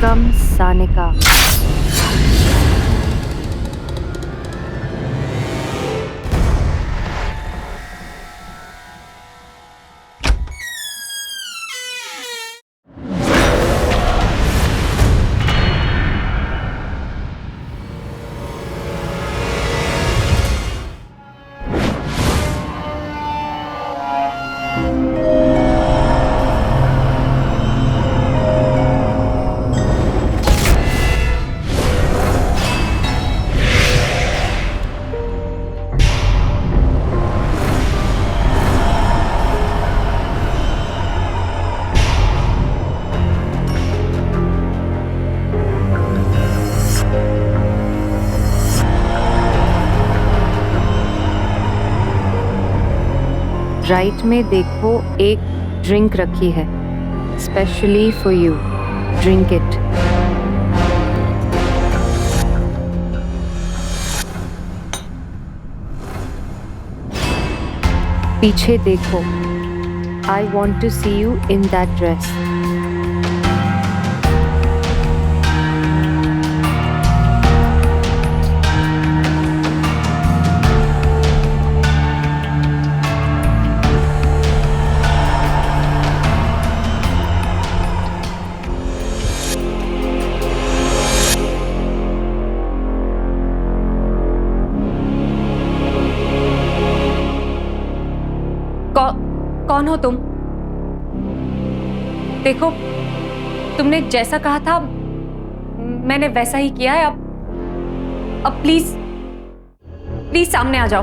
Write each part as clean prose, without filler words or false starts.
Welcome Sanika. Right में देखो, एक ड्रिंक रखी है, specially for you. Drink it. पीछे देखो, I want to see you in that dress. कौन हो तुम? देखो, तुमने जैसा कहा था मैंने वैसा ही किया है। अब प्लीज प्लीज सामने आ जाओ।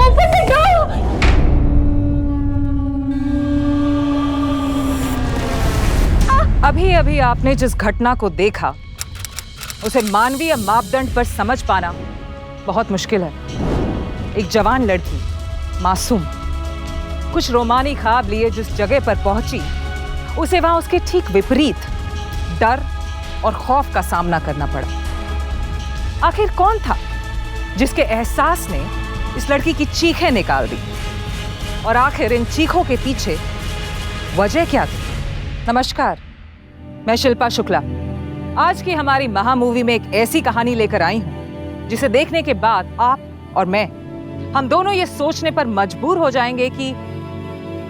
Open the door. अभी अभी आपने जिस घटना को देखा उसे मानवीय मापदंड पर समझ पाना बहुत मुश्किल है। एक जवान लड़की, मासूम, कुछ रोमानी ख्वाब लिए जिस जगह पर पहुंची, उसे वहां उसके ठीक विपरीत डर और खौफ का सामना करना पड़ा। आखिर कौन था जिसके एहसास ने इस लड़की की चीखें निकाल दी? और आखिर इन चीखों के पीछे वजह क्या थी? नमस्कार, मैं शिल्पा शुक्ला आज की हमारी महा मूवी में एक ऐसी कहानी लेकर आई हूं जिसे देखने के बाद आप और मैं, हम दोनों ये सोचने पर मजबूर हो जाएंगे कि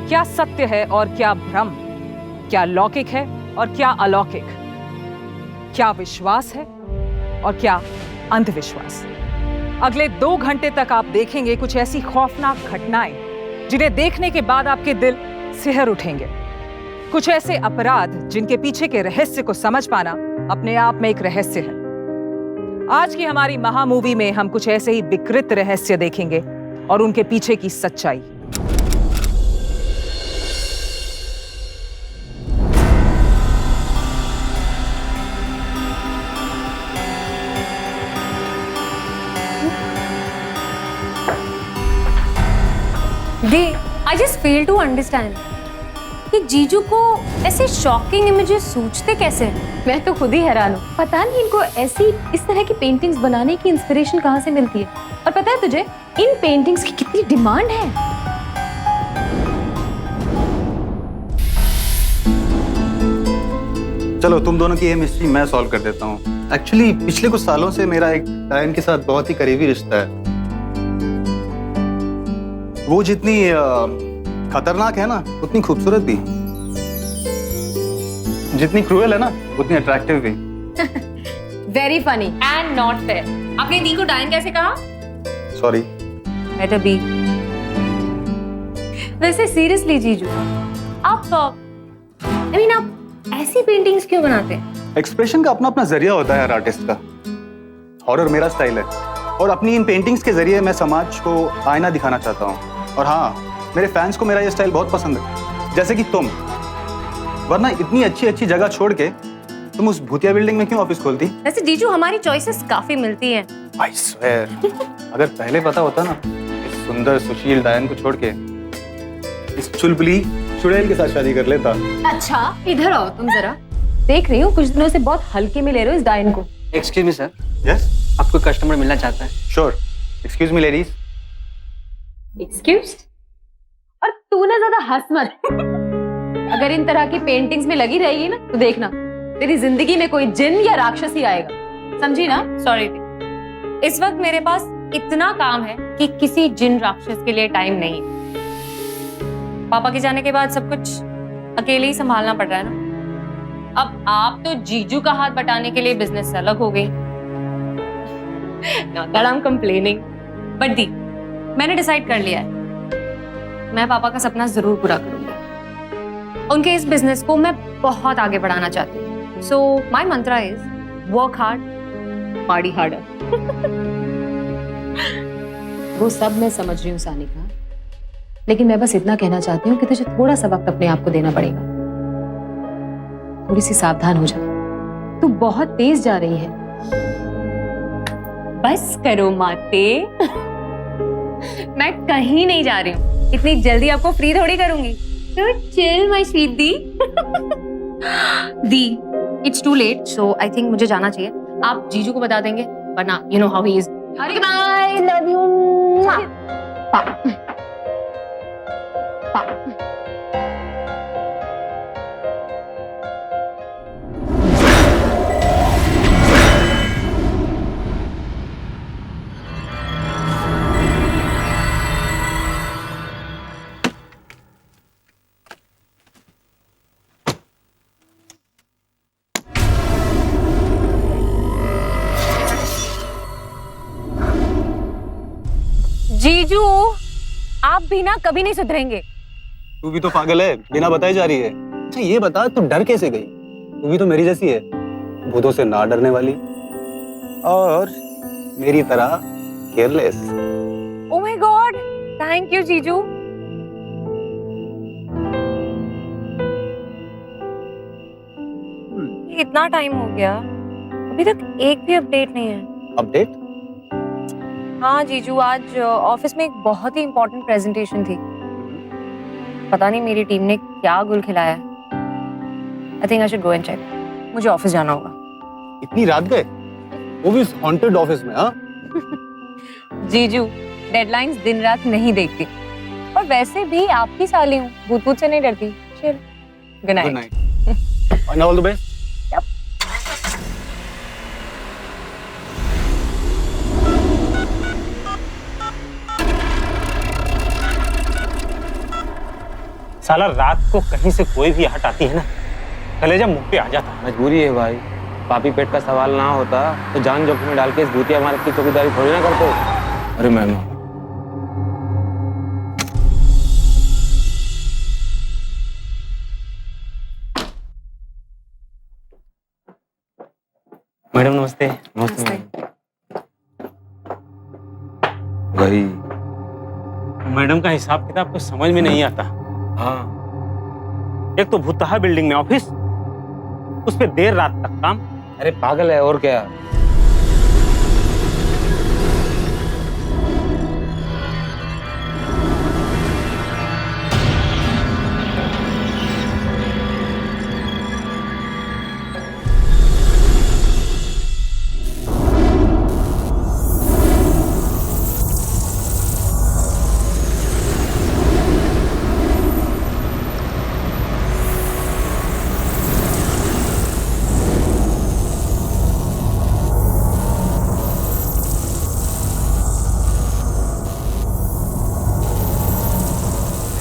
क्या सत्य है और क्या भ्रम, क्या लौकिक है और क्या अलौकिक, क्या विश्वास है और क्या अंधविश्वास। अगले 2 घंटे तक आप देखेंगे कुछ ऐसी खौफनाक घटनाएं जिन्हें देखने के बाद आपके दिल सिहर उठेंगे। कुछ ऐसे अपराध जिनके पीछे के रहस्य को समझ पाना अपने आप में एक रहस्य है। आज की हमारी महा मूवी में हम कुछ ऐसे ही विकृत रहस्य देखेंगे और उनके पीछे की सच्चाई। I just fail to understand कि जीजू को ऐसे शॉकिंग इमेजेस सूझते कैसे? मैं तो खुद ही हैरान हूँ। पता नहीं इनको ऐसी इस तरह की पेंटिंग्स बनाने की इंस्पिरेशन कहाँ से मिलती है। और पता है तुझे इन पेंटिंग्स की कितनी डिमांड है? चलो, तुम दोनों की ये मिस्ट्री मैं सॉल्व कर देता हूँ। एक्चुअली पिछले कुछ सालों से मेरा एक डायन के साथ बहुत ही करीबी रिश्ता है। वो जितनी खतरनाक है ना, उतनी खूबसूरत भी। जितनी क्रूएल है ना, उतनी अट्रैक्टिव भी। Very funny and not fair. आपने दी को डायन कैसे कहा? सॉरी। Better be. वैसे सीरियसली जीजू, आप आप ऐसी पेंटिंग्स क्यों बनाते हैं? एक्सप्रेशन का अपना अपना जरिया होता है हर आर्टिस्ट का। हॉरर मेरा स्टाइल है और अपनी इन पेंटिंग्स के जरिए मैं समाज को आईना दिखाना चाहता हूँ। और हाँ, मेरे फैंस को मेरा ये स्टाइल बहुत पसंद है, जैसे कि तुम। वरना इतनी अच्छी अच्छी जगह छोड़ के तुम उस भूतिया बिल्डिंग में क्यों ऑफिस खोलती? वैसे जीजू, हमारी चॉइसेस काफी मिलती हैं। I swear, अगर पहले पता होता ना, इस सुंदर सुशील डायन को छोड़ के इस चुलबुली चुड़ैल के साथ शादी कर लेता। अच्छा, इधर आओ तुम जरा। देख रही हूँ कुछ दिनों से बहुत हल्के में ले रहे हो इस डायन को। Excuse me sir. यस, आपको कस्टमर मिलना चाहता है। Sure. Excuse me ladies. Excuse? और तू ना ज्यादा हंस मत। अगर इन तरह की पेंटिंग्स में लगी रहेगी ना तो देखना तेरी जिंदगी में कोई जिन या राक्षस ही आएगा, समझी ना? सॉरी, इस वक्त मेरे पास इतना काम है कि किसी जिन राक्षस के लिए टाइम नहीं। पापा के जाने के बाद सब कुछ अकेले ही संभालना पड़ रहा है ना। अब आप तो जीजू का हाथ बटाने के लिए बिजनेस से अलग हो गई। Not that I'm complaining, but दी, मैंने डिसाइड कर लिया है, मैं पापा का सपना जरूर पूरा करूंगी। उनके इस बिजनेस को मैं बहुत आगे बढ़ाना चाहती हूँ। So my Mantra is work hard, party harder. वो सब मैं समझ रही हूँ सानिका, लेकिन मैं बस इतना कहना चाहती हूँ कि तुझे थोड़ा सा वक्त अपने आप को देना पड़ेगा। थोड़ी सी सावधान हो जा, तू बहुत तेज जा रही है। बस करो माते। मैं कहीं नहीं जा रही हूँ, इतनी जल्दी आपको फ्री थोड़ी करूंगी। तो चिल माय स्वीट दी। दी, it's too late, so I think मुझे जाना चाहिए। आप जीजू को बता देंगे, वरना you know how he is. Bye, love you. जीजू, आप भी ना कभी नहीं सुधरेंगे। तू भी तो पागल है, बिना बताए जा रही है। अच्छा ये बता, तू डर कैसे गई? तू भी तो मेरी जैसी है, भूतों से ना डरने वाली और मेरी तरह careless. Oh my God, thank you जीजू। इतना टाइम हो गया, अभी तक एक भी अपडेट नहीं है। अपडेट? हाँ जीजू, आज ऑफिस में एक बहुत ही इम्पोर्टेंट प्रेजेंटेशन थी। पता नहीं मेरी टीम ने क्या गुल खिलाया है। I think I should go and check. मुझे ऑफिस जाना होगा। इतनी रात गए, वो भी हॉन्टेड ऑफिस में? हाँ जीजू, डेडलाइंस दिन रात नहीं देखती, और वैसे भी आपकी साली हूँ, भूत भूत से नहीं डरती। चल, good night. Good night and all the best. साला रात को कहीं से कोई भी हट आती है ना, कलेजा मुंह पे आ जाता है। मजबूरी है भाई, पापी पेट का सवाल ना होता तो जान जोखिम में डाल के इस भूतिया इमारत की चौकीदारी थोड़ी ना करते। अरे मैडम नमस्ते। नमस्ते भाई, मैडम का हिसाब किताब कुछ समझ में नहीं आता। हाँ, एक तो भूतहा बिल्डिंग में ऑफिस, उस पे देर रात तक काम। अरे पागल है और क्या।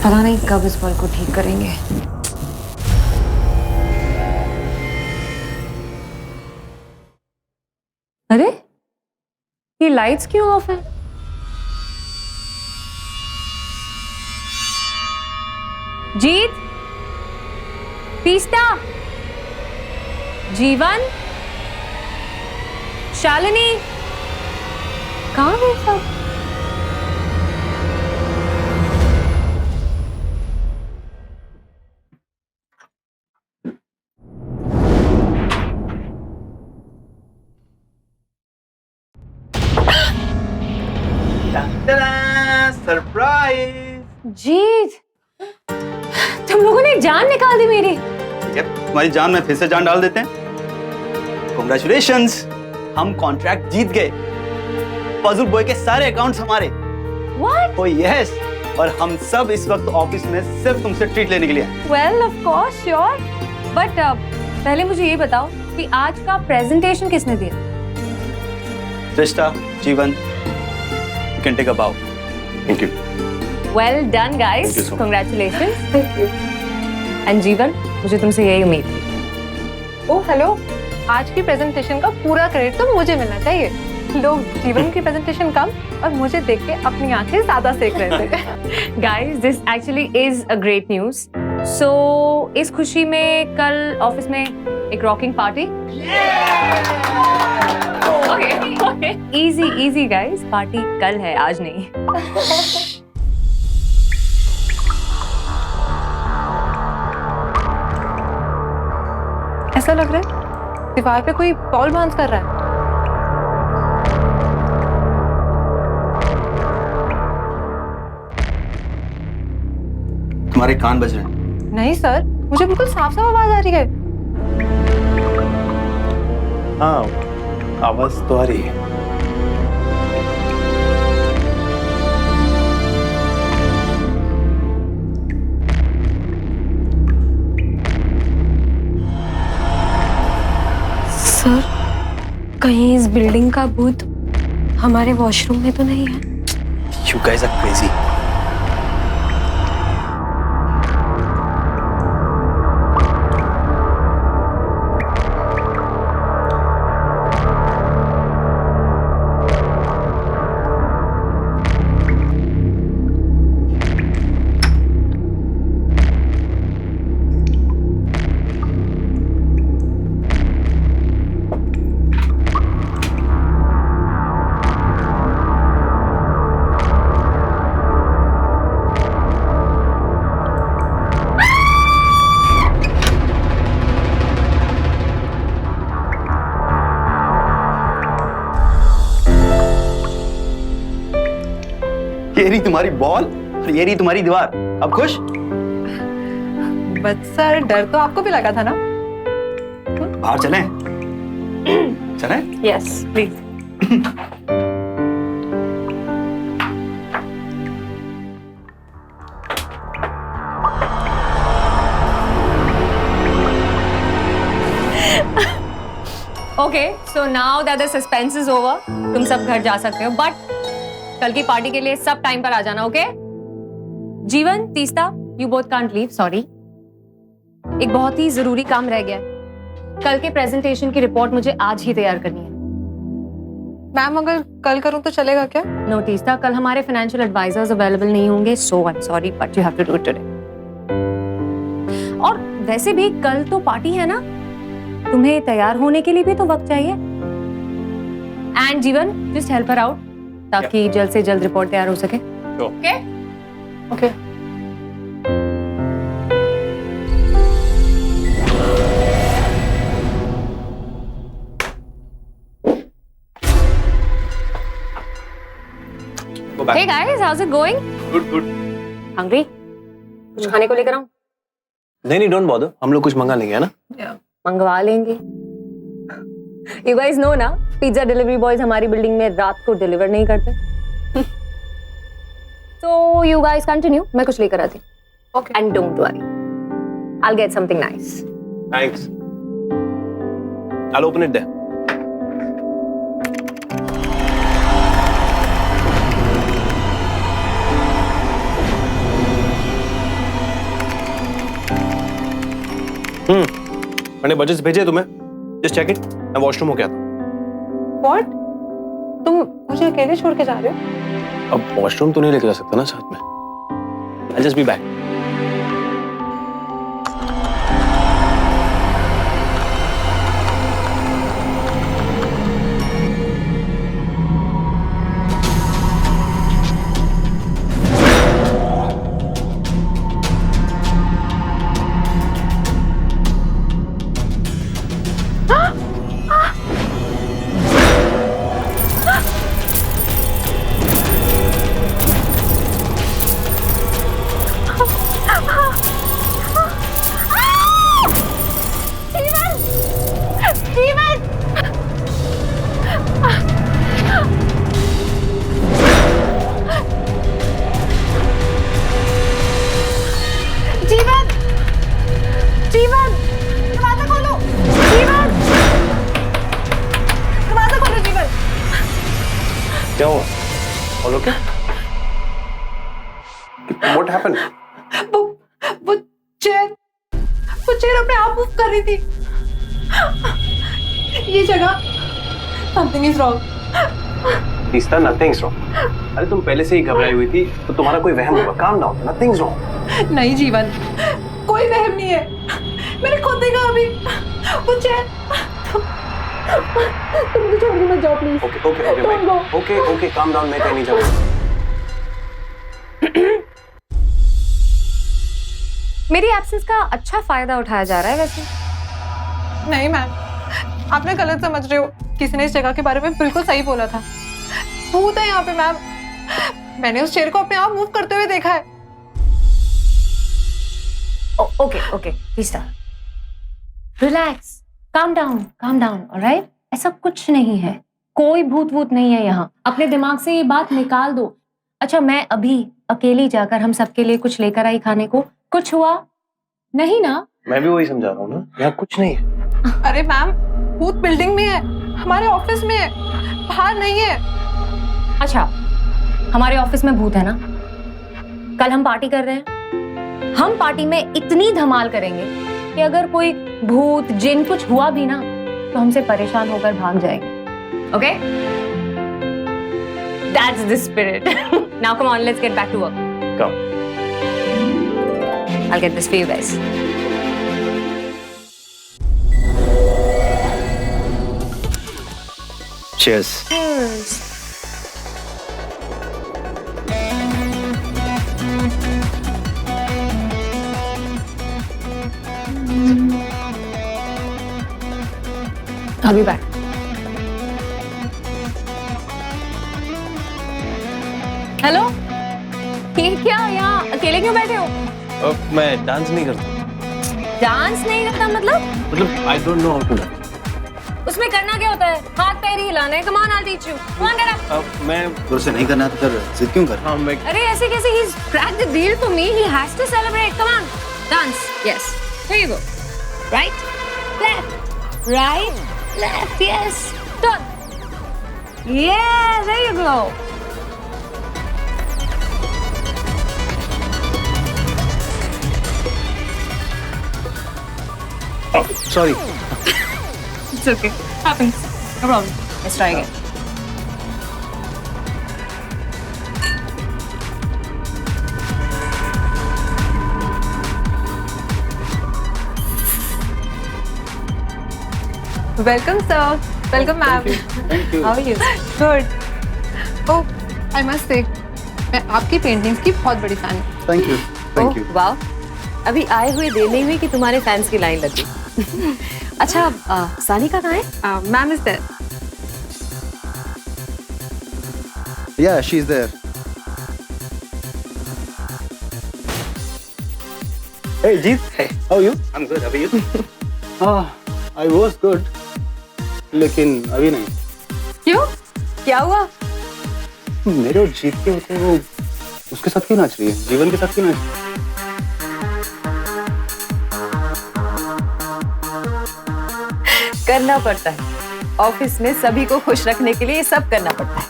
पता नहीं कब इस बल को ठीक करेंगे। अरे, ये लाइट्स क्यों ऑफ है? जीत, तीस्ता, जीवन, शालिनी, कहाँ है सब? सरप्राइज! जीत, तुम लोगों ने जान निकाल दी मेरी। तुम्हारी जान में फिर से जान डाल देते हैं। कांग्रेचुलेशंस, हम कॉन्ट्रैक्ट जीत गए। पजल बॉय के सारे अकाउंट्स हमारे। What? ओह यस, और हम सब इस वक्त ऑफिस में सिर्फ तुमसे ट्रीट लेने के लिए आए। Well of course sure, but पहले मुझे ये बताओ कि आज का प्रेजेंटेशन किसने दिया? रिश्ता, जीवन, you can take a bow. Thank you. Well done guys, Thank you so much. Congratulations. Thank you. And जीवन, मुझे तुमसे यही उम्मीद थी। ओह हेलो, आज की प्रेजेंटेशन का पूरा क्रेडिट तो मुझे मिलना चाहिए। लोग जीवन की प्रेजेंटेशन कम और मुझे देख के अपनी आंखें ज्यादा सेक रहे थे। Guys, this actually is a great news. So इस खुशी में कल ऑफिस में एक rocking party. Okay, easy easy guys, party कल है, आज नहीं। ऐसा लग रहा है दीवार पे कोई बॉल बाउंस कर रहा है। तुम्हारे कान बज रहे हैं। नहीं सर, मुझे बिल्कुल साफ साफ आवाज आ रही है। हाँ, आवाज तो आ रही है। सर, कहीं इस बिल्डिंग का भूत हमारे वॉशरूम में तो नहीं है? You guys are crazy. ये रही तुम्हारी बॉल और ये रही तुम्हारी दीवार। अब खुश? बट सर, डर तो आपको भी लगा था ना? बाहर चलें? चलें? Yes please. Okay, so now that the suspense is over, तुम सब घर जा सकते हो, बट कल की पार्टी के लिए सब टाइम पर आ जाना, ओके? जीवन, Teesta, you both can't leave, sorry. एक बहुत ही जरूरी काम रह गया है। कल के प्रेजेंटेशन की रिपोर्ट मुझे आज ही तैयार करनी है। मैम, अगर कल करूं तो चलेगा क्या? नो तीस्ता, कल हमारे फाइनेंशियल एडवाइजर्स अवेलेबल नहीं होंगे, so I am sorry but you have to do it today. और वैसे भी कल तो पार्टी है ना, तुम्हें तैयार होने के लिए भी तो वक्त चाहिए। एंड जीवन, जस्ट हेल्प हर आउट ताकि जल्द से जल्द रिपोर्ट तैयार हो सके। Okay? Okay. Hey guys, how's it going? Good. Hungry? कुछ खाने को लेकर आऊं? नहीं, डोंट बॉदर, हम लोग कुछ मंगा लेंगे, है ना? मंगवा लेंगे। You guys know ना, पिज्जा डिलीवरी बॉयज हमारी बिल्डिंग में रात को डिलीवर नहीं करते। So you guys continue, मैं कुछ लेकर आती हूँ। Okay. And don't worry, I'll get something nice. Thanks. I'll open it there. मैंने बजट्स भेजे तुम्हें, जस्ट चेक इट। मैं वॉशरूम हो गया था। What? तुम मुझे अकेले छोड़ के जा रहे हो? अब वॉशरूम तो नहीं लेके जा सकता ना साथ में। I'll just be back. क्या हुआ? All okay? What happened? वो चेयर अपने आप मूव कर रही थी। ये जगह something is wrong. Teesta, nothing's wrong. अरे तुम पहले से ही घबराई हुई थी तो तुम्हारा कोई वहम होगा। Calm down. Nothing's wrong. नहीं जीवन, कोई वहम नहीं है। मैंने खुद देखा अभी। वो चेयर। तुम मुझे छोड़ के मत जाओ प्लीज। Okay. Calm down. मैं कहीं नहीं जाऊंगा। मेरी एब्सेंस का अच्छा फायदा उठाया जा रहा है वैसे। नहीं मैम, आपने गलत समझ रहे हो। किसी ने इस जगह के बारे में बिल्कुल सही बोला था। भूत है यहाँ पे मैम। मैंने उस चेयर को अपने आप मूव करते हुए देखा है। Okay Teesta, relax, calm down, alright? ऐसा कुछ नहीं है, कोई भूत नहीं है यहाँ। अपने दिमाग से ये बात निकाल दो। अच्छा, मैं अभी अकेली जाकर हम सबके लिए कुछ लेकर आई खाने को। कुछ हुआ नहीं ना? मैं भी वही समझा रहा हूँ ना, यहाँ कुछ नहीं है। अरे मैम, भूत बिल्डिंग में है, हमारे ऑफिस में है, बाहर नहीं है। अच्छा, हमारे ऑफिस में भूत है ना? कल हम पार्टी कर रहे हैं। हम पार्टी में इतनी धमाल करेंगे कि अगर कोई भूत जिन कुछ हुआ भी ना तो हमसे परेशान होकर भाग जाएंगे। Okay? That's the spirit. Now come on, let's get back to work. Come. I'll get this for you guys. Cheers. Cheers. I'll be back. Hello, ये क्या यहाँ अकेले क्यों बैठे हो? मैं डांस नहीं करता। डांस नहीं करता मतलब? I don't know how to dance. उसमें करना क्या होता है? हाथ पैर ही हिलाना है। Come on, I'll teach you. Come on, get up. मैं से नहीं करना तो फिर जिद क्यों कर? हाँ मैं अरे ऐसे कैसे? He's cracked the deal for me. He has to celebrate. Come on, dance. Yes. Here you go. Right, left, right, left. Yes. Turn. Yeah, there you go. Sorry. It's okay. Happens. No problem. Let's try again. Welcome sir, welcome ma'am. Thank you. How are you? Good. Oh, I must say मैं आपकी paintings की बहुत बड़ी fan हूँ। Thank you. Thank you. वाह, अभी आए हुए देर नहीं हुई कि तुम्हारे फैंस की लाइन लगी। अच्छा, सानिका कहाँ है? Ma'am is there. Yeah, she's there. Hey, Jeet. Hey. How are you? I'm good. How are you? I was good. लेकिन अभी नहीं। क्यों? क्या हुआ? मेरे और जीत के होते वो उसके साथ क्यों नाच रही है? जीवन के साथ क्यों नाच रही है? करना पड़ता है, ऑफिस में सभी को खुश रखने के लिए ये सब करना पड़ता है।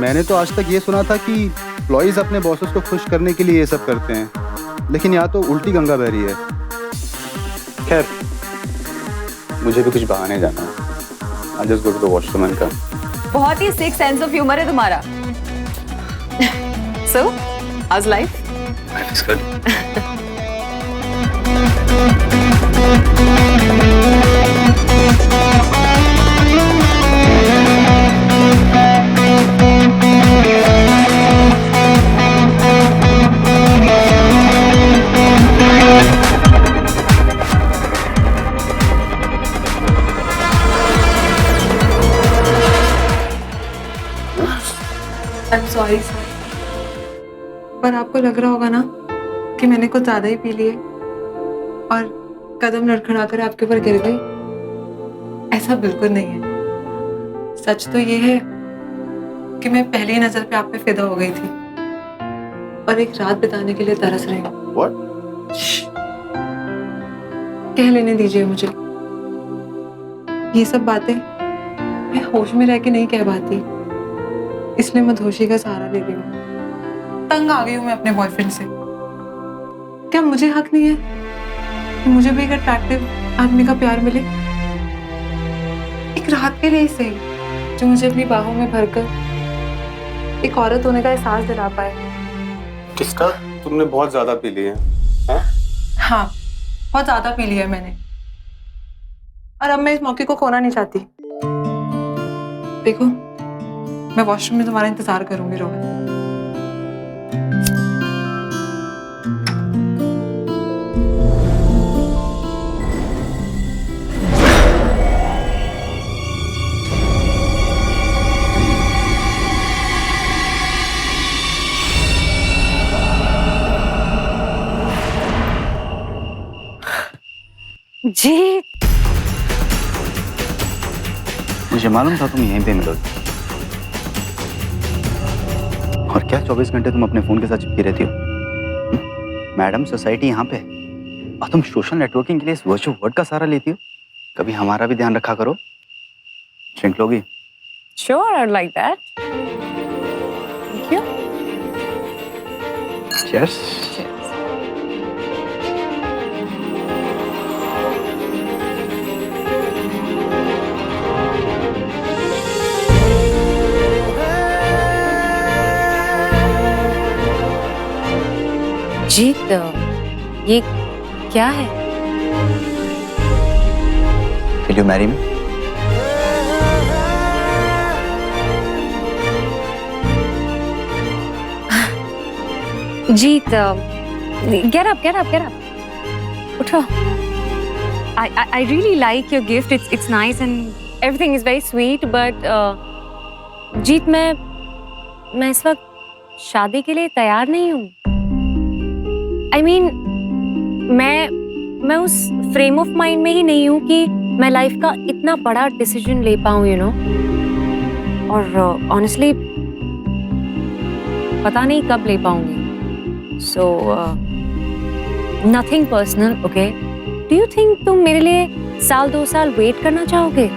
मैंने तो आज तक ये सुना था कि एम्प्लॉइज अपने बॉसेस को खुश करने के लिए ये सब करते हैं, लेकिन यहाँ तो उल्टी गंगा बह रही है। खैर, मुझे भी कुछ बहाने जाना है। I'll just go to the washroom and come. बहुत ही सिक सेंस ऑफ ह्यूमर है तुम्हारा। So, how's life? Life is good. I'm sorry sir, पर आपको लग रहा होगा ना कि मैंने कुछ ज्यादा ही पी लिए और कदम लड़खड़ाकर आपके ऊपर गिर गई। ऐसा बिल्कुल नहीं है। सच तो ये है कि मैं पहली नजर पे आप पे फिदा हो गई थी और एक रात बिताने के लिए तरस रही हूँ। What? कह लेने दीजिए मुझे। ये सब बातें मैं होश में रह के नहीं कह पाती, इसलिए मैं धोशी का सहारा ले रही हूँ। तंग आ गई हूँ मैं अपने बॉयफ्रेंड से। क्या मुझे हक नहीं है कि मुझे भी एक अट्रैक्टिव आदमी का प्यार मिले? एक रात के लिए ही सही, जो मुझे अपनी बाहों में भरकर एक औरत होने का एहसास दिला पाए। किसका? तुमने बहुत ज्यादा पी ली है। हाँ, बहुत ज्यादा पी लिया है मैंने, और अब मैं इस मौके को खोना नहीं चाहती। देखो, मैं वॉशरूम में तुम्हारा इंतजार करूंगी रोहन। जी, मुझे मालूम था तुम यहीं पे मिलोगी। और क्या 24 घंटे तुम अपने फोन के साथ चिपकी रहती हो? मैडम, सोसाइटी यहाँ पे, और तुम सोशल नेटवर्किंग के लिए इस वर्चुअल वर्ड का सहारा लेती हो। कभी हमारा भी ध्यान रखा करो। ड्रिंक लोगी? Sure, I'd like that. Thank you. Cheers. Cheers. जीत, ये क्या है? Will you marry me? Jeet, get up, get up, get up. उठो. I really like your gift. It's nice and everything is very sweet. But जीत, मैं इस वक्त शादी के लिए तैयार नहीं हूँ. I mean, मैं उस फ्रेम ऑफ माइंड में ही नहीं हूँ कि मैं लाइफ का इतना बड़ा डिसीजन ले पाऊँ, you know. और ऑनेस्टली पता नहीं कब ले पाऊंगी. So, nothing personal, okay? Do you think तुम मेरे लिए 1-2 साल वेट करना चाहोगे?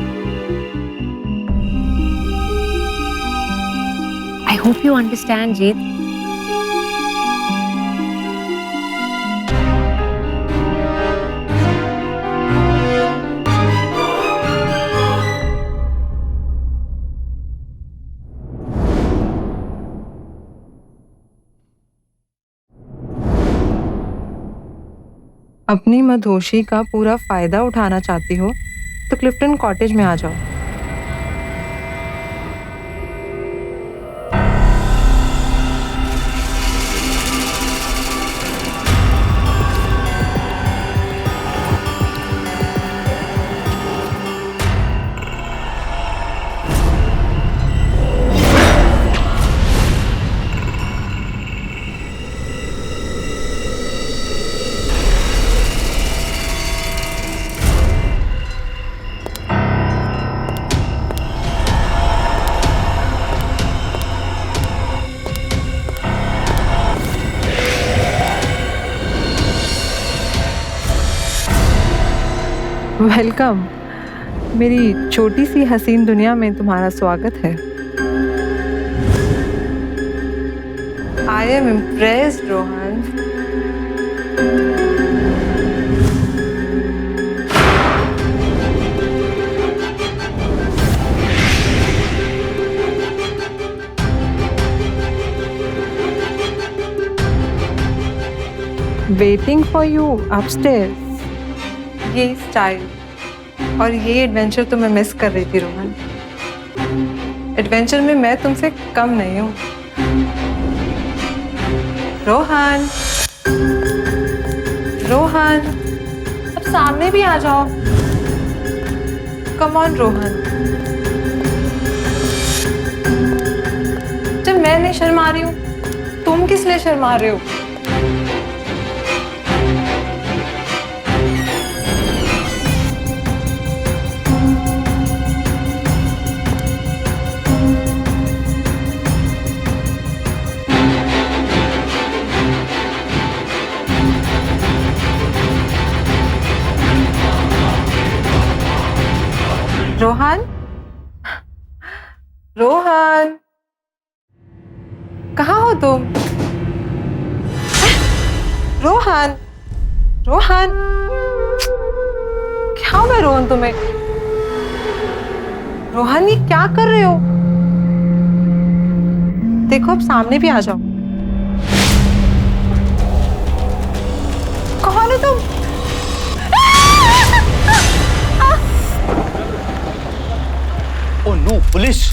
I hope you understand, जीत. अपनी मधोशी का पूरा फायदा उठाना चाहती हो तो क्लिफ्टन कॉटेज में आ जाओ। वेलकम। मेरी छोटी सी हसीन दुनिया में तुम्हारा स्वागत है। I am impressed Rohan. Waiting for you upstairs. ये स्टाइल और ये एडवेंचर तो मैं मिस कर रही थी रोहन। एडवेंचर में मैं तुमसे कम नहीं हूँ। रोहन, रोहन, अब सामने भी आ जाओ। Come on Rohan. जब मैं नहीं शर्मा रही हूँ, तुम किस लिए शर्मा रहे हो? रोहन, कहाँ हो तुम? रोहन, रोहन, क्या हुआ रोहन तुम्हें? रोहन ये क्या कर रहे हो? देखो अब सामने भी आ जाओ। कौन हो तुम? Oh no, police!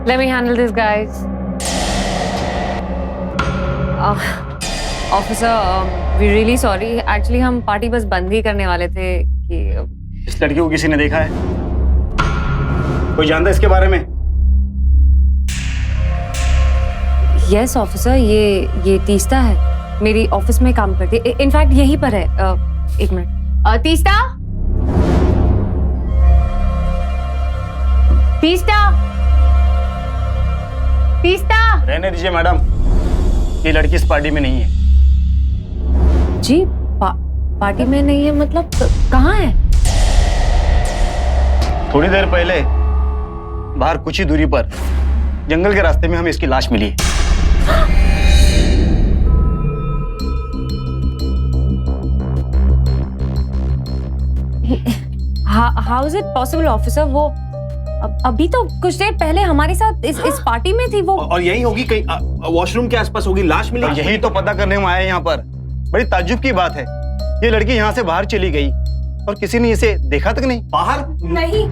Let me handle this, guys. Officer, we're really sorry. Actually, हम पार्टी बस बंद ही करने वाले थे कि इस लड़की को किसी ने देखा है? कोई जानता है इसके बारे में? Yes, officer, ये तीस्ता है, मेरी ऑफिस में काम करती है। इनफैक्ट यहीं पर है। एक मिनट। तीस्ता, तीस्ता, तीस्ता। रहने दीजिए मैडम, ये लड़की इस पार्टी में नहीं है। जी पार्टी में नहीं है मतलब कहाँ है? थोड़ी देर पहले बाहर कुछ ही दूरी पर जंगल के रास्ते में हमें इसकी लाश मिली है। How is it possible, officer? वो अभी तो कुछ देर पहले हमारे साथ इस पार्टी में थी वो। और यही होगी, कहीं वॉशरूम के आसपास होगी, लाश मिली। यही तो पता करने हम आए यहाँ पर। बड़ी ताज्जुब की बात है, ये लड़की यहाँ से बाहर चली गई और किसी ने इसे देखा तक नहीं। बाहर नहीं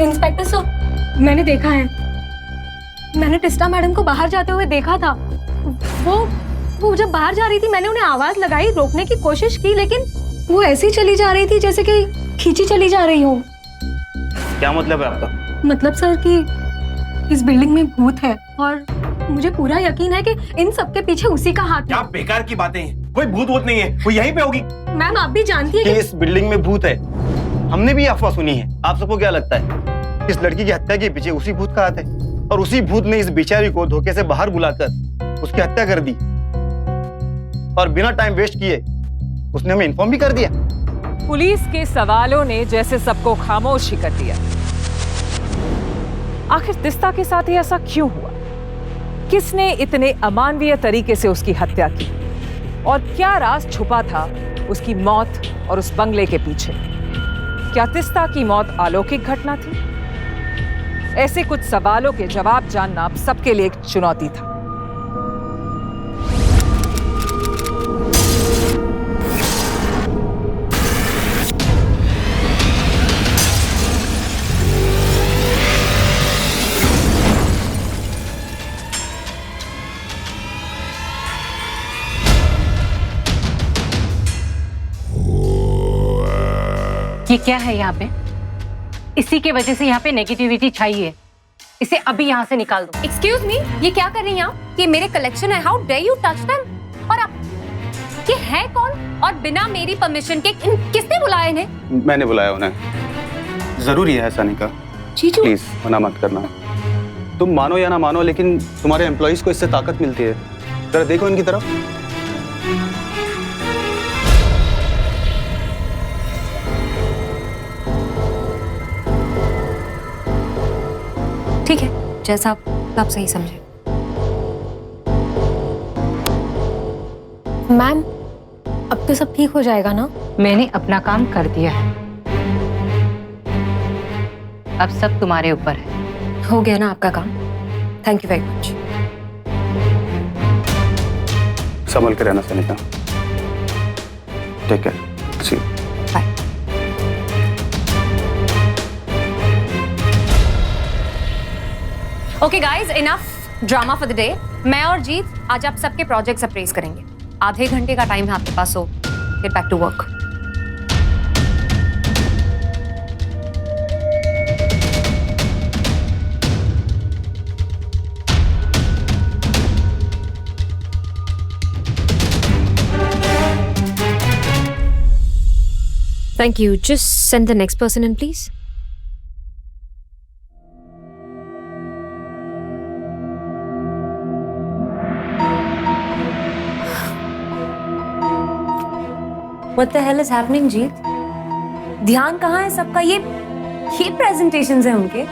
इंस्पेक्टर साहब, मैंने देखा है। मैंने टिस्टा मैडम को बाहर जाते हुए देखा था। वो जब बाहर जा रही थी मैंने उन्हें आवाज लगाई, रोकने की कोशिश की, लेकिन वो ऐसी चली जा रही थी जैसे कि खींची चली जा रही हो। क्या मतलब है आपका? मतलब सर कि इस बिल्डिंग में भूत है और मुझे पूरा यकीन है कि इन सब के पीछे उसी का हाथ है। क्या बेकार की बातें हैं, कोई भूत वूत नहीं है, वो यहीं पे होगी। मैम आप भी जानती है कि इस बिल्डिंग में भूत है। हमने भी अफवाह सुनी है। आप सबको क्या लगता है इस लड़की की हत्या के पीछे उसी भूत का हाथ है? और उसी भूत ने इस बेचारी को धोखे से बाहर बुलाकर उसकी हत्या कर दी और बिना टाइम वेस्ट किए उसने हमें इन्फॉर्म भी कर दिया। पुलिस के सवालों ने जैसे सबको खामोश ही कर दिया। आखिर तिस्ता के साथ ही ऐसा क्यों हुआ? किसने इतने अमानवीय तरीके से उसकी हत्या की? और क्या राज छुपा था उसकी मौत और उस बंगले के पीछे? क्या तिस्ता की मौत अलौकिक घटना थी? ऐसे कुछ सवालों के जवाब जानना आप सबके लिए एक चुनौती था। ये क्या है यहाँ पे? इसी के वजह से यहाँ पे नेगेटिविटी छाई है। इसे अभी यहाँ से निकाल दो। एक्सक्यूज मी, ये क्या कर रही हैं आप? ये मेरे कलेक्शन है, how dare you touch them? और आप ये है कौन? और बिना मेरी परमिशन के किसने बुलाया इन्हें? मैंने बुलाया उन्हें। जरूरी है ऐसा नहीं का। जीजू प्लीज मना मत करना। तुम मानो या ना मानो, लेकिन तुम्हारे एम्प्लॉइज को इससे ताकत मिलती है। जरा देखो इनकी तरफ। ठीक है, जैसा आप सही समझे। मैम अब तो सब ठीक हो जाएगा ना? मैंने अपना काम कर दिया है, अब सब तुम्हारे ऊपर है। हो गया ना आपका काम? Thank you very much. संभल के रहना Sanika. Take care. See bye. Okay guys, enough drama for the day. मैं और जीत आज आप सबके प्रोजेक्ट्स अप्रेज करेंगे। आधे घंटे का टाइम है आपके पास, so get back to work. Thank you. Just send the next person in, please. What the hell is happening, जीत? ध्यान कहाँ है सबका? ये प्रेजेंटेशंस हैं उनके।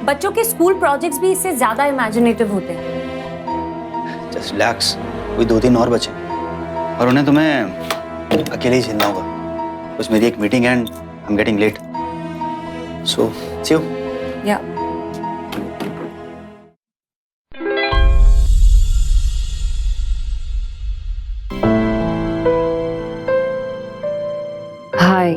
बच्चों के स्कूल प्रोजेक्ट्स भी इससे ज्यादा इमेजिनेटिव होते हैं। जस्ट रिलैक्स, कोई 2-3 और बचे और उन्हें तुम्हें अकेले ही झेलना होगा। बस मेरी एक मीटिंग है and I am getting late, so see you. या हाय।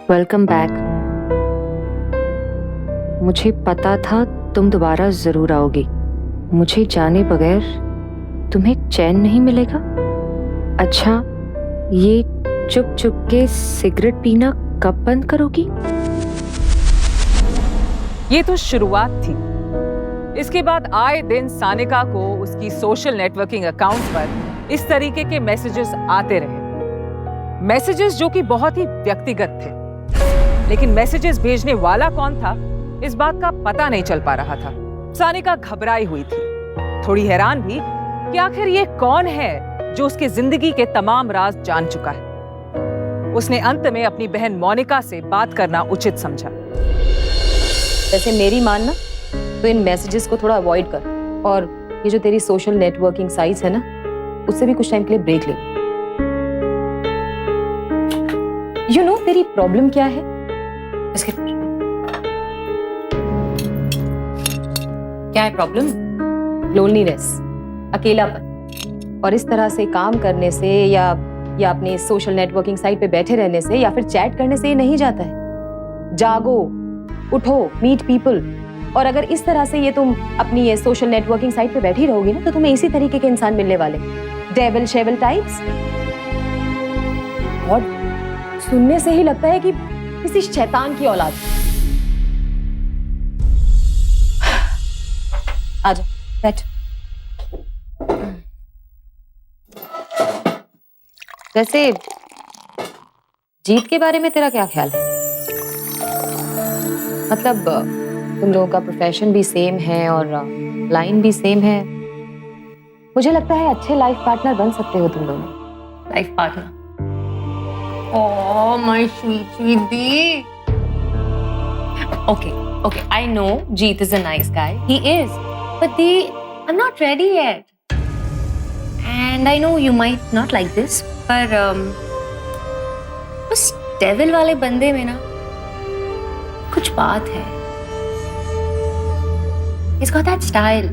Welcome back. मुझे पता था तुम दोबारा जरूर आओगी। मुझे जाने बगैर तुम्हें चैन नहीं मिलेगा। अच्छा, ये चुप चुप के सिगरेट पीना कब बंद करोगी? ये तो शुरुआत थी। इसके बाद आए दिन सानिका को उसकी सोशल नेटवर्किंग अकाउंट पर इस तरीके के मैसेजेस आते रहे। मैसेजेस जो कि बहुत ही व्यक्तिगत थे, लेकिन मैसेजेस भेजने वाला कौन था इस बात का पता नहीं चल पा रहा था। सानिका घबराई हुई थी, थोड़ी हैरान भी कि आखिर ये कौन है जो उसके जिंदगी के तमाम राज जान चुका है। उसने अंत में अपनी बहन मोनिका से बात करना उचित समझा। वैसे मेरी मानना तो इन मैसेजेस को थोड़ा अवॉइड कर, और ये जो तेरी सोशल नेटवर्किंग साइट्स है ना, उससे भी कुछ टाइम के लिए ब्रेक ले। यू नो तेरी प्रॉब्लम क्या है? इसके क्या है प्रॉब्लम? लोनलीनेस, अकेलापन। और इस तरह से काम करने से या अपने सोशल नेटवर्किंग साइट पे बैठे रहने से या फिर चैट करने से ये नहीं जाता है। जागो, उठो, मीट पीपल। और अगर इस तरह से ये तुम अपनी ये सोशल नेटवर्किंग साइट पे बैठी रहोगी ना, तो तुम्हें इसी तरीके के इंसान मिलने वाले, डेविल शेविल टाइप्स। और सुनने से ही लगता है कि किसी शैतान की औलाद। आजा, बैठ। वैसे जीत के बारे में तेरा क्या ख्याल है? मतलब तुम लोगों का प्रोफेशन भी सेम है और लाइन भी सेम है। मुझे लगता है अच्छे लाइफ पार्टनर बन सकते हो तुम दोनों। Life partner? Oh, my sweet bee. Okay. I know Jeet is a nice guy. He is. But I'm not ready yet. And I know you might not like this, but उस devil वाले बंदे में ना कुछ बात है। He's got that style.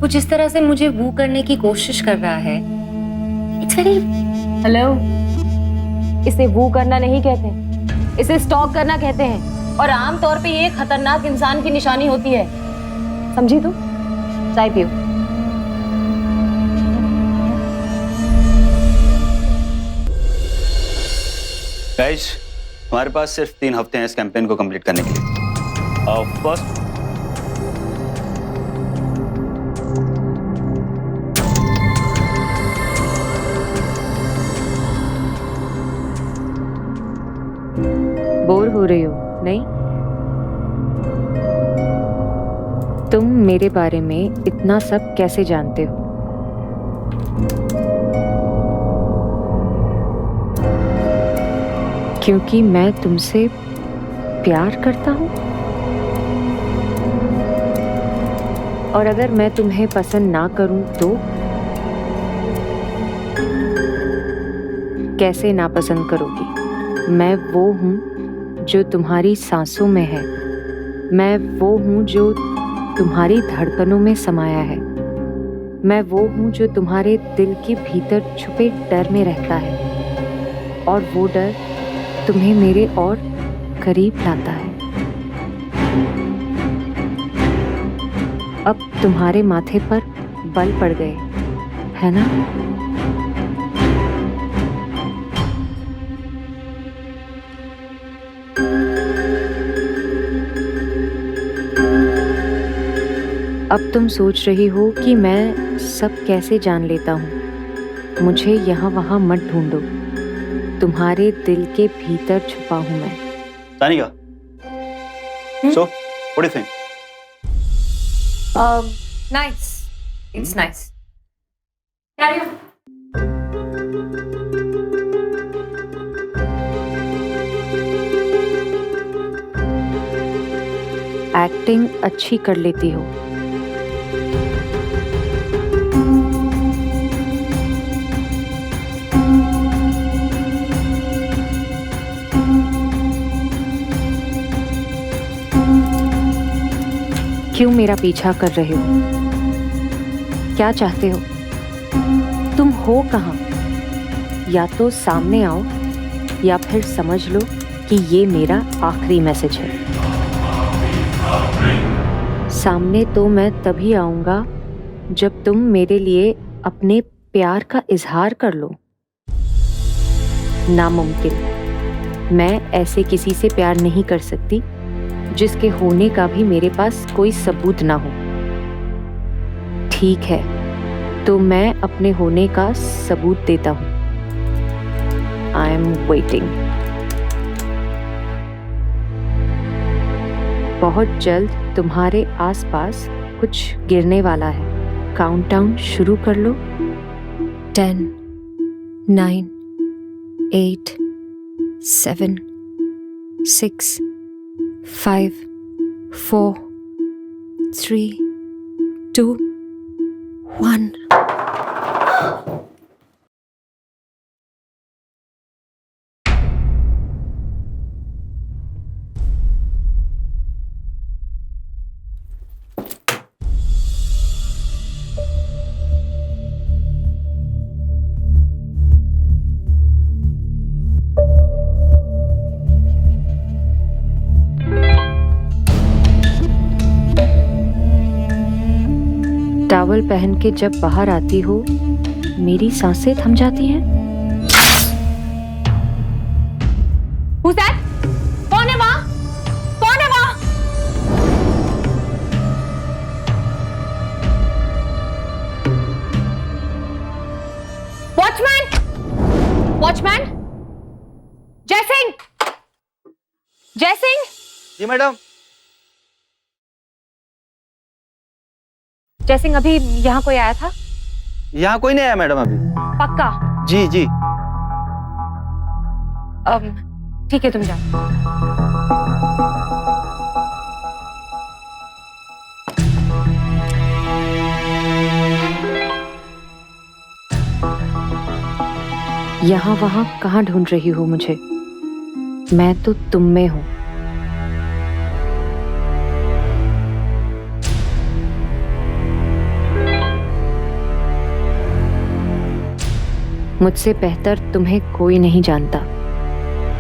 वो जिस तरह से मुझे वू करने की कोशिश कर रहा है, it's very... हेलो, इसे वो करना नहीं कहते, इसे स्टॉक करना कहते हैं। और आमतौर पे ये खतरनाक इंसान की निशानी होती है। समझी तू? चाय पियो। गाइस, हमारे पास सिर्फ 3 हफ्ते हैं इस कैंपेन को कंप्लीट करने के लिए। फर्स्ट, बोर हो रही हो? नहीं? तुम मेरे बारे में इतना सब कैसे जानते हो? क्योंकि मैं तुमसे प्यार करता हूं। और अगर मैं तुम्हें पसंद ना करूं तो कैसे नापसंद करोगी? मैं वो हूं जो तुम्हारी सांसों में है। मैं वो हूं जो तुम्हारी धड़कनों में समाया है। मैं वो हूं जो तुम्हारे दिल के भीतर छुपे डर में रहता है, और वो डर तुम्हें मेरे और करीब लाता है। अब तुम्हारे माथे पर बल पड़ गए, है ना? अब तुम सोच रही हो कि मैं सब कैसे जान लेता हूँ, मुझे यहाँ वहाँ मत ढूंढो, तुम्हारे दिल के भीतर छुपा हूँ मैं। Sanika, so what do you think? Nice. It's nice. Carry on. Acting अच्छी कर लेती हो। क्यों मेरा पीछा कर रहे हो? क्या चाहते हो? तुम हो कहाँ? या तो सामने आओ या फिर समझ लो कि ये मेरा आखिरी मैसेज है। सामने तो मैं तभी आऊंगा जब तुम मेरे लिए अपने प्यार का इजहार कर लो। नामुमकिन। मैं ऐसे किसी से प्यार नहीं कर सकती जिसके होने का भी मेरे पास कोई सबूत ना हो। ठीक है, तो मैं अपने होने का सबूत देता हूँ। I am waiting. बहुत जल्द तुम्हारे आसपास कुछ गिरने वाला है। काउंटडाउन शुरू कर लो। 10, 9, 8, 7, 6, 5, 4, 3, 2, 1. टॉवल पहन के जब बाहर आती हो, मेरी सांसें थम जाती हैं। Who's that? कौन है वहाँ? कौन है वहाँ? Watchman! Watchman! जय सिंह! जय सिंह! जी मैडम। जय सिंह, अभी यहाँ कोई आया था? यहाँ कोई नहीं आया मैडम अभी। पक्का? जी जी। ठीक है, तुम जाओ। यहाँ वहाँ कहाँ ढूंढ रही हो मुझे? मैं तो तुम में हूँ। मुझसे बेहतर तुम्हें कोई नहीं जानता।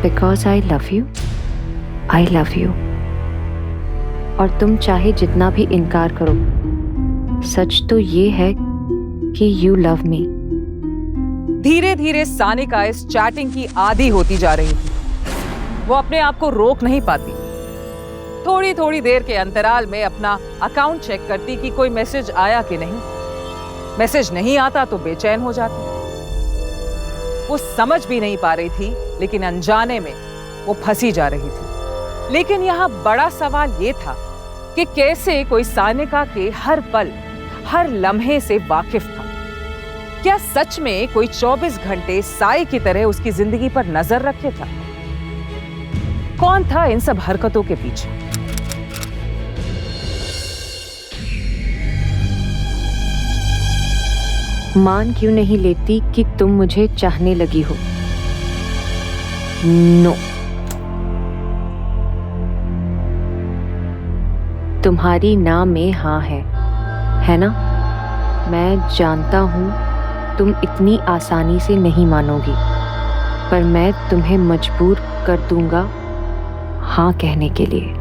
Because I love you, I love you. और तुम चाहे जितना भी इनकार करो, सच तो ये है कि यू लव मी। धीरे धीरे सानिका इस चैटिंग की आदी होती जा रही थी। वो अपने आप को रोक नहीं पाती। थोड़ी थोड़ी देर के अंतराल में अपना अकाउंट चेक करती कि कोई मैसेज आया कि नहीं। मैसेज नहीं आता तो बेचैन हो जाती। वो समझ भी नहीं पा रही थी, लेकिन अनजाने में वो फंसी जा रही थी। लेकिन यहाँ बड़ा सवाल ये था कि कैसे कोई सानिका के हर पल, हर लम्हे से वाकिफ था। क्या सच में कोई 24 घंटे साई की तरह उसकी जिंदगी पर नजर रखे था? कौन था इन सब हरकतों के पीछे? मान क्यों नहीं लेती कि तुम मुझे चाहने लगी हो? नो। तुम्हारी ना में हाँ है ना? मैं जानता हूं तुम इतनी आसानी से नहीं मानोगी, पर मैं तुम्हें मजबूर कर दूंगा हाँ कहने के लिए।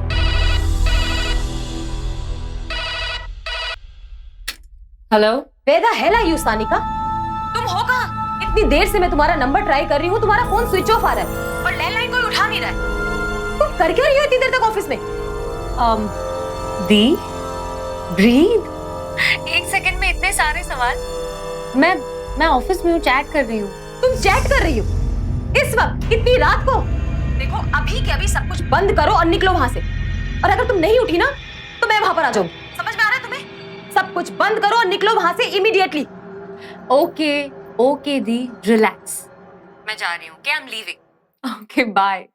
Hello? Where the hell are you, Sanika? तुम हो कहाँ? इतनी देर से मैं तुम्हारा नंबर ट्राई कर रही हूँ, तुम्हारा फोन स्विच ऑफ आ रहा है और लैंडलाइन कोई उठा नहीं रहा है। तुम कर क्या रही हो इतनी देर तक ऑफिस में? दी, ब्रीथ। एक सेकंड में इतने सारे सवाल। मैं ऑफिस में हूँ, चैट कर रही हूँ। तुम चैट कर रही हो इस वक्त, इतनी रात को? देखो अभी के अभी सब कुछ बंद करो और निकलो वहां से। और अगर तुम नहीं उठी ना तो मैं वहां पर आ जाऊंगी। समझ में आ रहा है तुम्हें? सब कुछ बंद करो और निकलो वहां से इमीडिएटली। ओके ओके दी, रिलैक्स। मैं जा रही हूँ। Okay, I am leaving. Okay bye.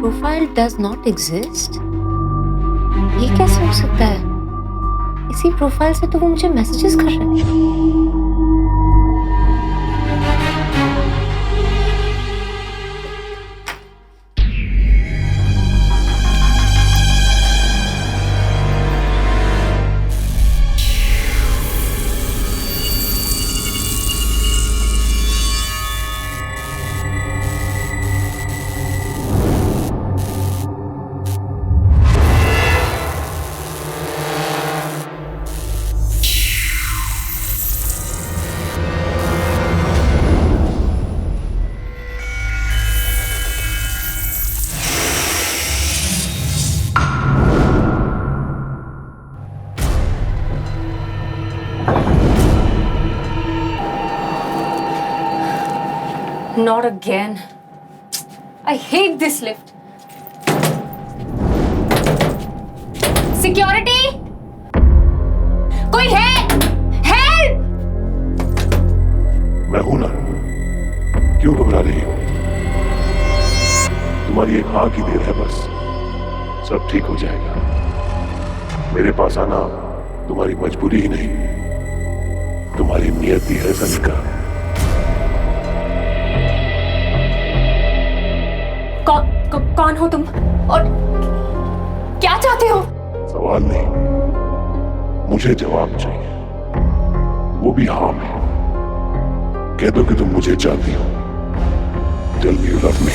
Profile does not exist. ये कैसे हो सकता है? इसी प्रोफाइल से तो वो मुझे मैसेजेस कर रहे हैं। Not again. I hate this lift. Security! कोई है? Help! मैं हूं ना, क्यों घबरा रही हो? तुम्हारी एक हाँ की देर है बस, सब ठीक हो जाएगा। मेरे पास आना तुम्हारी मजबूरी ही नहीं, तुम्हारी नियत भी है सनिका। कौन हो तुम और क्या चाहते हो? सवाल नहीं, मुझे जवाब चाहिए, वो भी हाँ में। कह दो कि तुम मुझे चाहती हो। Tell me you love me.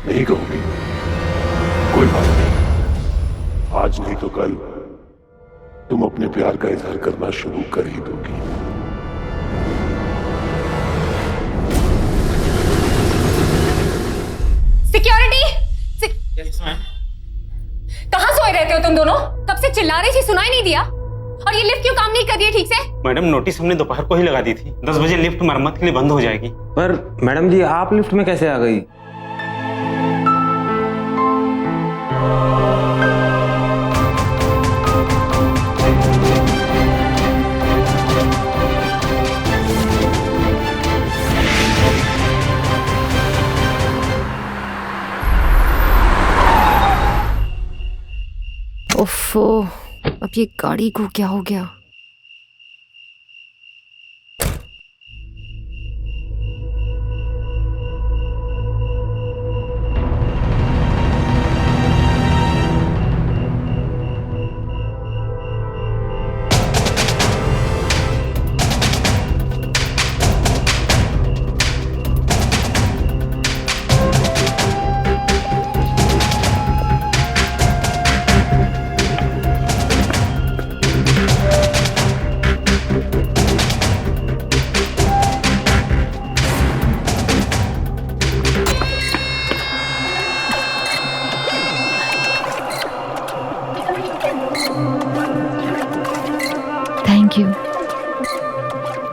नहीं कहूंगी, कोई बात नहीं। आज नहीं तो कल तुम अपने प्यार का इजहार करना शुरू कर ही दोगी। सिक्योरिटी! कहाँ सोए रहते हो तुम दोनों? कब से चिल्ला रही थी, सुनाई नहीं दिया? और ये लिफ्ट क्यों काम नहीं कर रही है ठीक से? मैडम, नोटिस हमने दोपहर को ही लगा दी थी। 10 बजे लिफ्ट मरम्मत के लिए बंद हो जाएगी। पर मैडम जी, आप लिफ्ट में कैसे आ गई? ओफो, अब ये गाड़ी को क्या हो गया?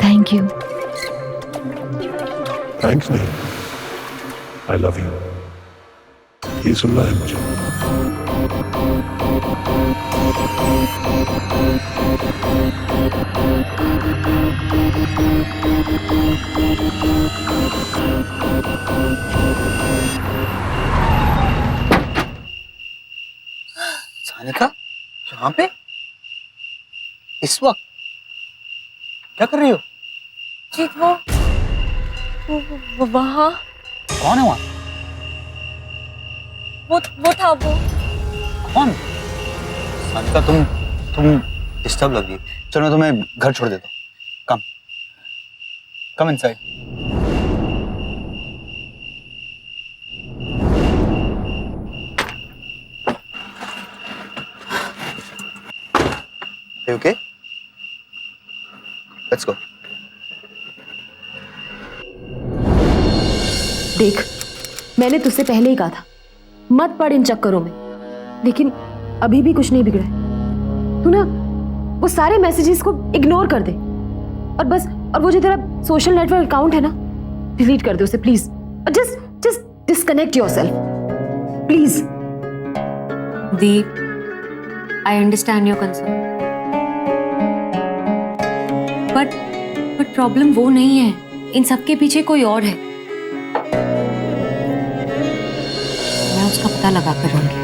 Thank you. थैंक्स नहीं, आई लव यू, ये सुनना है मुझे। सानिका, यहाँ पे इस वक्त क्या कर रही हो? जीत, वो वहाँ। कौन है वहाँ? वो था वो। कौन? सानिका, तुम डिस्टर्ब लग रही। चलो मैं तुम्हें घर छोड़ देता हूँ। Come inside. Okay, let's go. देख, मैंने तुझसे पहले ही कहा था मत पड़ इन चक्करों में, लेकिन अभी भी कुछ नहीं बिगड़ा है। तू ना वो सारे मैसेजेस को इग्नोर कर दे और बस, और वो जो तेरा सोशल नेटवर्क अकाउंट है ना, डिलीट कर दे उसे please. Just disconnect yourself please. Deep, I understand your concern, but problem वो नहीं है, इन सबके पीछे कोई और है। मैं उसका पता लगा कर रहूंगी।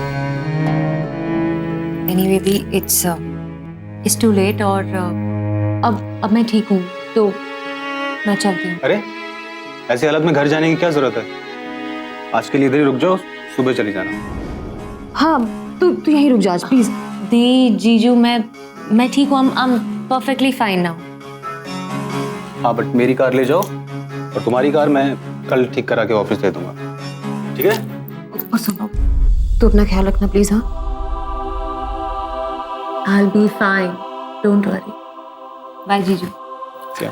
एनीवे दी, इट्स टू लेट और अब मैं ठीक हूँ तो मैं चलती हूँ। अरे ऐसी हालत में घर जाने की क्या जरूरत है? आज के लिए इधर ही रुक जाओ, सुबह चली जाना। हाँ, तू यहीं रुक जा आज प्लीज। दी जीजू, मैं ठीक हूँ, I am perfectly fine now. हाँ, बट मेरी कार ले जाओ और तुम्हारी कार मैं कल ठीक करा के वापस दे दूंगा, ठीक है? और सुनो, तू अपना ख्याल रखना प्लीज। हाँ, I'll be fine. Don't worry. Bye, जीजू। क्या?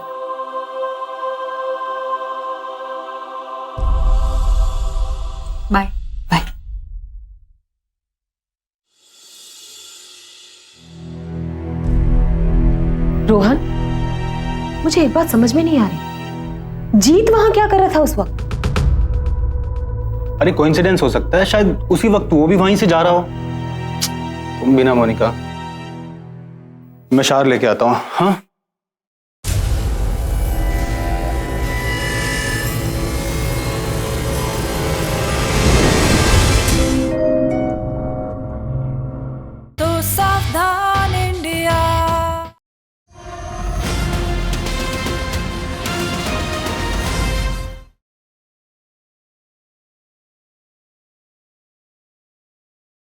Bye. बाय। रोहन, मुझे एक बात समझ में नहीं आ रही, जीत वहां क्या कर रहा था उस वक्त? अरे कोइंसिडेंस हो सकता है, शायद उसी वक्त वो भी वहीं से जा रहा हो। तुम भी ना मोनिका, मैं शार लेके आता हूँ। हाँ